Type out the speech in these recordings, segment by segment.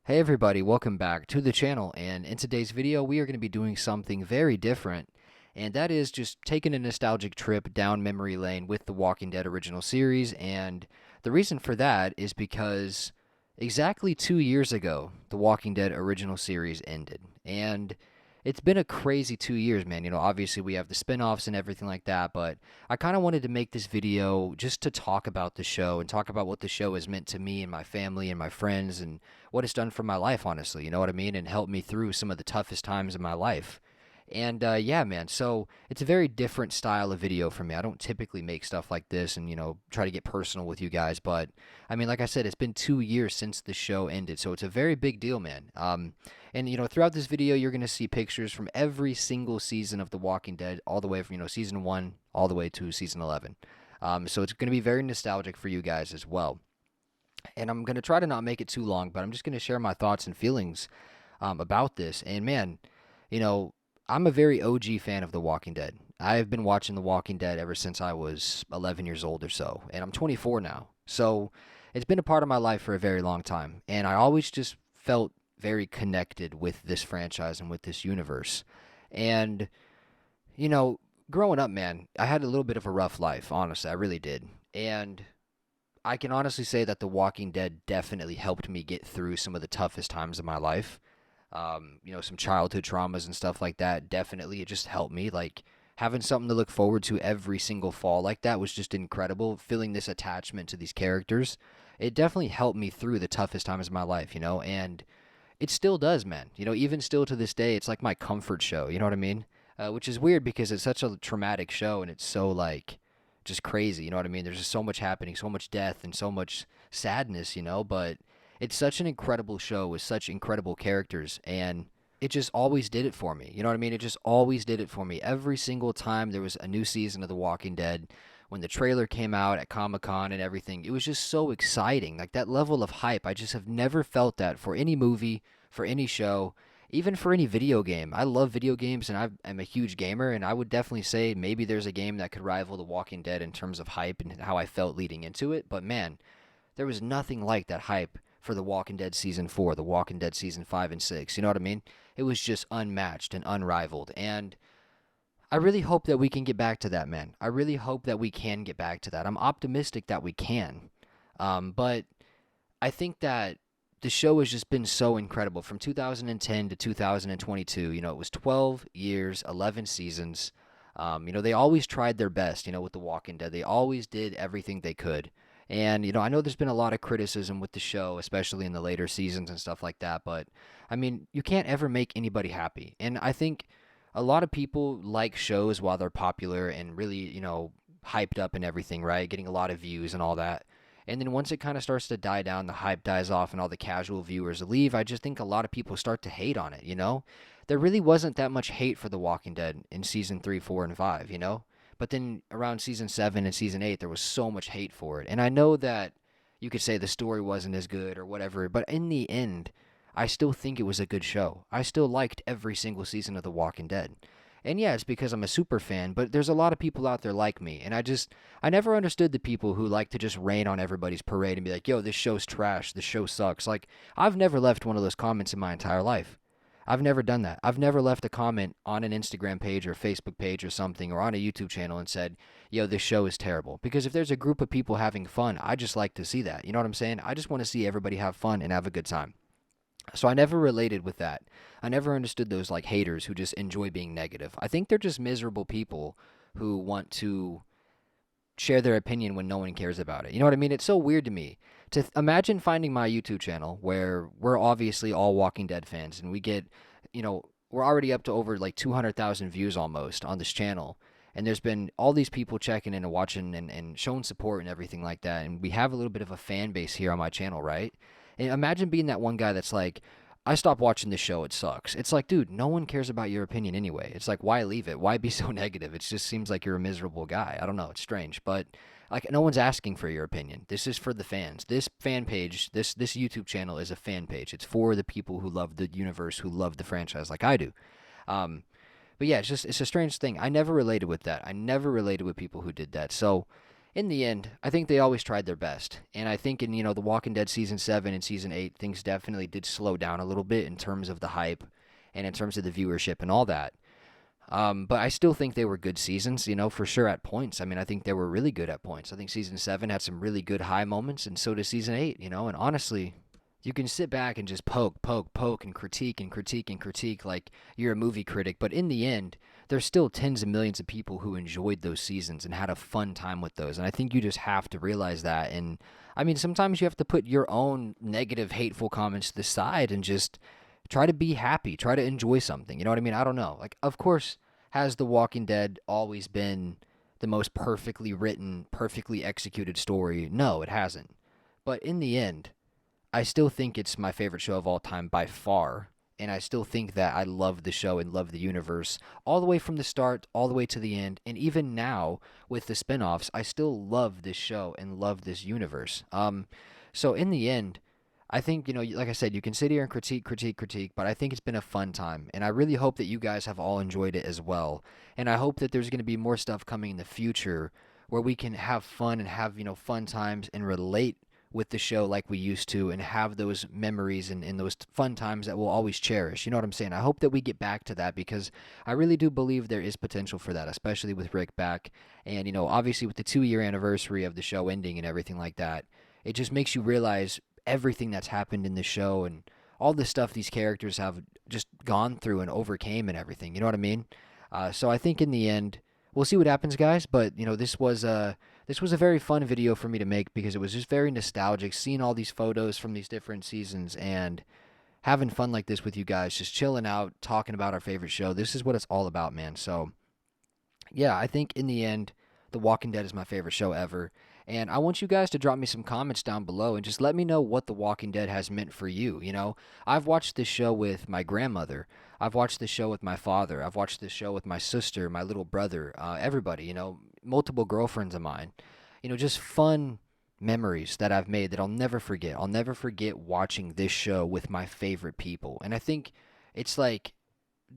Hey everybody, welcome back to the channel, and in today's video we are going to be doing something very different, and that is just taking a nostalgic trip down memory lane with the Walking Dead original series. And the reason for that is because exactly 2 years ago the Walking Dead original series ended, and it's been a crazy 2 years, man. Obviously we have the spin-offs and everything like that, but I kind of wanted to make this video just to talk about the show and talk about what the show has meant to me and my family and my friends, and what it's done for my life, honestly. You know what I mean? And helped me through some of the toughest times in my life. And yeah, man. So it's a very different style of video for me. I don't typically make stuff like this and try to get personal with you guys. But I mean, like I said, it's been 2 years since the show ended, so it's a very big deal, man. And throughout this video, you're gonna see pictures from every single season of The Walking Dead, all the way from season 1 all the way to season 11. So it's gonna be very nostalgic for you guys as well. And I'm going to try to not make it too long, but I'm just going to share my thoughts and feelings about this. And man, you know, I'm a very OG fan of The Walking Dead. I've been watching The Walking Dead ever since I was 11 years old or so, and I'm 24 now. So it's been a part of my life for a very long time. And I always just felt very connected with this franchise and with this universe. And, you know, growing up, man, I had a little bit of a rough life, honestly. I really did. And I can honestly say that The Walking Dead definitely helped me get through some of the toughest times of my life. Some childhood traumas and stuff like that. Definitely, it just helped me. Like having something to look forward to every single fall like that was just incredible. Feeling this attachment to these characters, it definitely helped me through the toughest times of my life. And it still does, man. Even still to this day, it's like my comfort show. You know what I mean? Which is weird because it's such a traumatic show and it's so like just crazy. You know what I mean? There's just so much happening, so much death, and so much sadness. But it's such an incredible show with such incredible characters, and it just always did it for me. You know what I mean? It just always did it for me. Every single time there was a new season of The Walking Dead, when the trailer came out at Comic Con and everything, it was just so exciting. Like that level of hype, I just have never felt that for any movie, for any show, even for any video game. I love video games and I'm a huge gamer, and I would definitely say maybe there's a game that could rival The Walking Dead in terms of hype and how I felt leading into it. But man, there was nothing like that hype for The Walking Dead Season 4, The Walking Dead Season 5 and 6. You know what I mean? It was just unmatched and unrivaled. And I really hope that we can get back to that, man. I really hope that we can get back to that. I'm optimistic that we can. But I think that the show has just been so incredible from 2010 to 2022. It was 12 years, 11 seasons. They always tried their best, with The Walking Dead. They always did everything they could. And, I know there's been a lot of criticism with the show, especially in the later seasons and stuff like that. But, I mean, you can't ever make anybody happy. And I think a lot of people like shows while they're popular and really, hyped up and everything, right? Getting a lot of views and all that. And then once it kind of starts to die down, the hype dies off, and all the casual viewers leave, I just think a lot of people start to hate on it. There really wasn't that much hate for The Walking Dead in season 3, 4, and 5. But then around season 7 and season 8, there was so much hate for it. And I know that you could say the story wasn't as good or whatever, but in the end, I still think it was a good show. I still liked every single season of The Walking Dead. And yeah, it's because I'm a super fan, but there's a lot of people out there like me. And I never understood the people who like to just rain on everybody's parade and be like, yo, this show's trash. This show sucks. Like, I've never left one of those comments in my entire life. I've never done that. I've never left a comment on an Instagram page or Facebook page or something or on a YouTube channel and said, yo, this show is terrible. Because if there's a group of people having fun, I just like to see that. You know what I'm saying? I just want to see everybody have fun and have a good time. So I never related with that. I never understood those like haters who just enjoy being negative. I think they're just miserable people who want to share their opinion when no one cares about it. You know what I mean? It's so weird to me to imagine finding my YouTube channel where we're obviously all Walking Dead fans, and we get, we're already up to over like 200,000 views almost on this channel. And there's been all these people checking in and watching and showing support and everything like that. And we have a little bit of a fan base here on my channel, right? And imagine being that one guy that's like, I stopped watching this show. It sucks. It's like, dude, no one cares about your opinion anyway. It's like, why leave it? Why be so negative? It just seems like you're a miserable guy. I don't know. It's strange. But like, no one's asking for your opinion. This is for the fans. This fan page, this YouTube channel is a fan page. It's for the people who love the universe, who love the franchise like I do. But yeah, it's a strange thing. I never related with that. I never related with people who did that. So in the end, I think they always tried their best. And I think in, The Walking Dead season 7 and season 8, things definitely did slow down a little bit in terms of the hype and in terms of the viewership and all that. But I still think they were good seasons, for sure at points. I mean, I think they were really good at points. I think season 7 had some really good high moments, and so does season 8, and honestly, you can sit back and just poke, and critique and critique and critique like you're a movie critic, but in the end, there's still tens of millions of people who enjoyed those seasons and had a fun time with those. And I think you just have to realize that. And I mean, sometimes you have to put your own negative, hateful comments to the side and just try to be happy, try to enjoy something. You know what I mean? I don't know. Like, of course, has The Walking Dead always been the most perfectly written, perfectly executed story? No, it hasn't. But in the end, I still think it's my favorite show of all time by far. And I still think that I love the show and love the universe all the way from the start, all the way to the end. And even now with the spinoffs, I still love this show and love this universe. So in the end, I think, like I said, you can sit here and critique, but I think it's been a fun time. And I really hope that you guys have all enjoyed it as well. And I hope that there's going to be more stuff coming in the future where we can have fun and have, fun times and relate with the show like we used to and have those memories and those fun times that we'll always cherish. You know what I'm saying? I hope that we get back to that because I really do believe there is potential for that, especially with Rick back. And, obviously with the 2-year anniversary of the show ending and everything like that, it just makes you realize everything that's happened in the show and all the stuff these characters have just gone through and overcame and everything. You know what I mean? So I think in the end, we'll see what happens, guys. But this was a very fun video for me to make because it was just very nostalgic, seeing all these photos from these different seasons and having fun like this with you guys, just chilling out, talking about our favorite show. This is what it's all about, man. So yeah, I think in the end, The Walking Dead is my favorite show ever. And I want you guys to drop me some comments down below and just let me know what The Walking Dead has meant for you. I've watched this show with my grandmother. I've watched this show with my father. I've watched this show with my sister, my little brother, everybody, multiple girlfriends of mine. Just fun memories that I've made that I'll never forget. I'll never forget watching this show with my favorite people. And I think it's like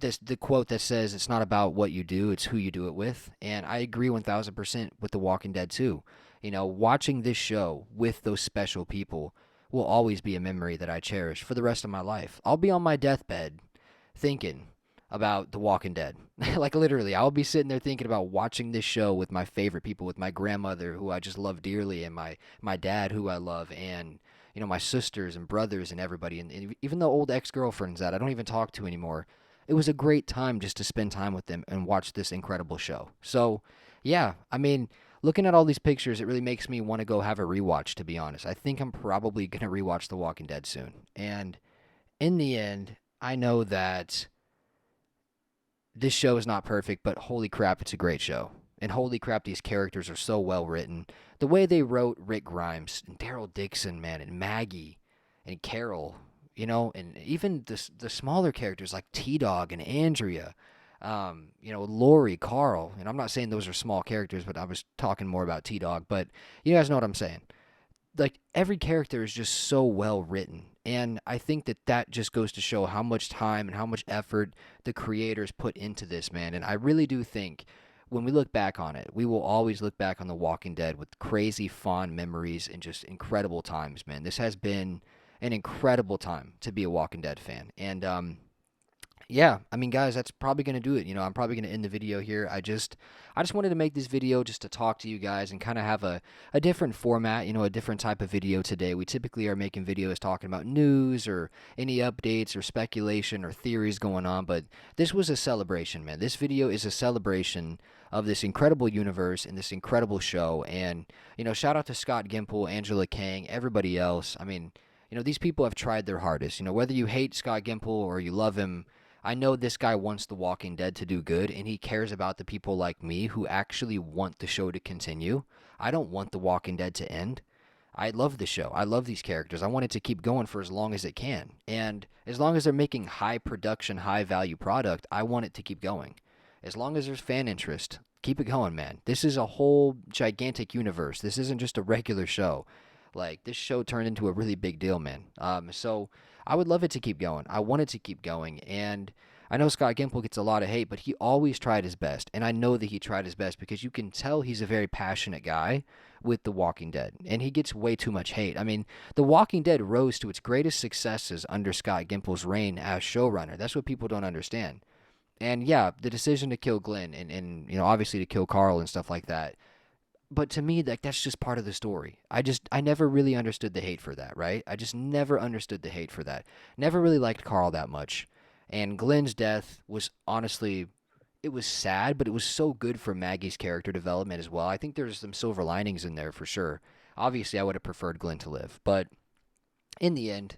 the quote that says it's not about what you do, it's who you do it with. And I agree 1000% with The Walking Dead too. Watching this show with those special people will always be a memory that I cherish for the rest of my life. I'll be on my deathbed thinking about The Walking Dead. Like literally, I'll be sitting there thinking about watching this show with my favorite people, with my grandmother who I just love dearly and my dad who I love and my sisters and brothers and everybody and even the old ex-girlfriends that I don't even talk to anymore. It was a great time just to spend time with them and watch this incredible show. So, yeah, I mean, looking at all these pictures, it really makes me want to go have a rewatch, to be honest. I think I'm probably going to rewatch The Walking Dead soon. And in the end, I know that this show is not perfect, but holy crap, it's a great show. And holy crap, these characters are so well written. The way they wrote Rick Grimes and Daryl Dixon, man, and Maggie and Carol, and even the smaller characters like T-Dog and Andrea, Lori, Carl, and I'm not saying those are small characters, but I was talking more about T-Dog, but you guys know what I'm saying. Like, every character is just so well written, and I think that just goes to show how much time and how much effort the creators put into this, man, and I really do think when we look back on it, we will always look back on The Walking Dead with crazy fond memories and just incredible times, man. This has been an incredible time to be a Walking Dead fan. And yeah, I mean, guys, that's probably going to do it. I'm probably going to end the video here. I just wanted to make this video just to talk to you guys and kind of have a different format, a different type of video today. We typically are making videos talking about news or any updates or speculation or theories going on, but this was a celebration, man. This video is a celebration of this incredible universe and this incredible show. And, shout out to Scott Gimple, Angela Kang, everybody else. I mean, these people have tried their hardest. Whether you hate Scott Gimple or you love him, I know this guy wants The Walking Dead to do good, and he cares about the people like me who actually want the show to continue. I don't want The Walking Dead to end. I love the show. I love these characters. I want it to keep going for as long as it can. And as long as they're making high production, high value product, I want it to keep going. As long as there's fan interest, keep it going, man. This is a whole gigantic universe. This isn't just a regular show. Like, this show turned into a really big deal, man. So I would love it to keep going. I want it to keep going. And I know Scott Gimple gets a lot of hate, but he always tried his best. And I know that he tried his best because you can tell he's a very passionate guy with The Walking Dead. And he gets way too much hate. I mean, The Walking Dead rose to its greatest successes under Scott Gimple's reign as showrunner. That's what people don't understand. And yeah, the decision to kill Glenn and obviously to kill Carl and stuff like that. But to me, like, that's just part of the story. I never really understood the hate for that, right? I just never understood the hate for that. Never really liked Carl that much. And Glenn's death was honestly, it was sad, but it was so good for Maggie's character development as well. I think there's some silver linings in there for sure. Obviously, I would have preferred Glenn to live, but in the end,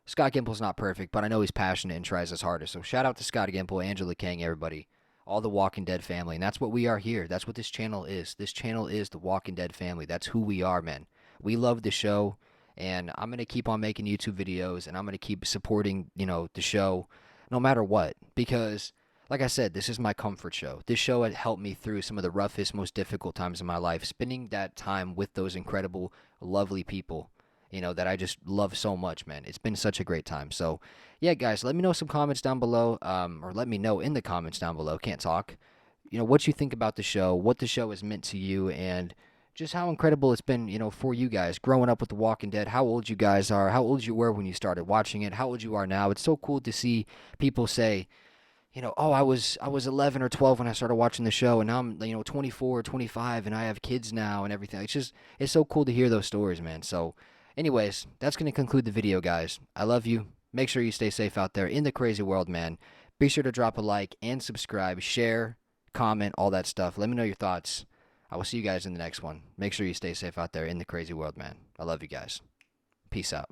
Scott Gimple's not perfect, but I know he's passionate and tries his hardest. So shout out to Scott Gimple, Angela Kang, everybody, all the Walking Dead family. And that's what we are here. That's what this channel is. This channel is the Walking Dead family. That's who we are, man. We love the show, and I'm going to keep on making YouTube videos, and I'm going to keep supporting, the show no matter what. Because, like I said, this is my comfort show. This show had helped me through some of the roughest, most difficult times in my life. Spending that time with those incredible, lovely people that I just love so much, man. It's been such a great time. So, yeah, guys, let me know some comments down below, or let me know in the comments down below. Can't talk. What you think about the show, what the show has meant to you, and just how incredible it's been, for you guys growing up with The Walking Dead, how old you guys are, how old you were when you started watching it, how old you are now. It's so cool to see people say, oh, I was 11 or 12 when I started watching the show, and now I'm 24 or 25, and I have kids now and everything. It's so cool to hear those stories, man. So, anyways, that's gonna conclude the video, guys. I love you. Make sure you stay safe out there in the crazy world, man. Be sure to drop a like and subscribe, share, comment, all that stuff. Let me know your thoughts. I will see you guys in the next one. Make sure you stay safe out there in the crazy world, man. I love you guys. Peace out.